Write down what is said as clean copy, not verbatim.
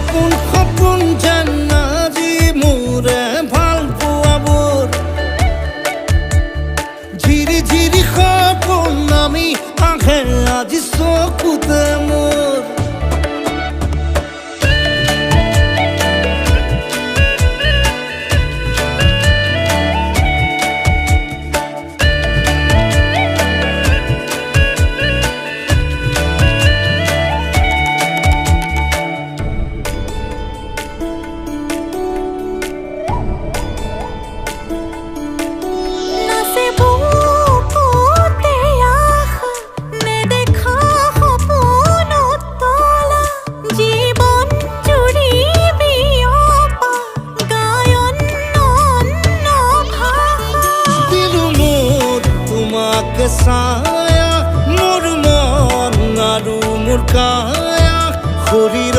সপোন সপোন যেন আজি মোৰে ভাল পোৱাবোৰ ঝিৰি ঝিৰি সপোন আমি আহে আজি চকুতে মোৰ ছায়া মোৰ মন আৰু মোৰ কায়া শৰীৰ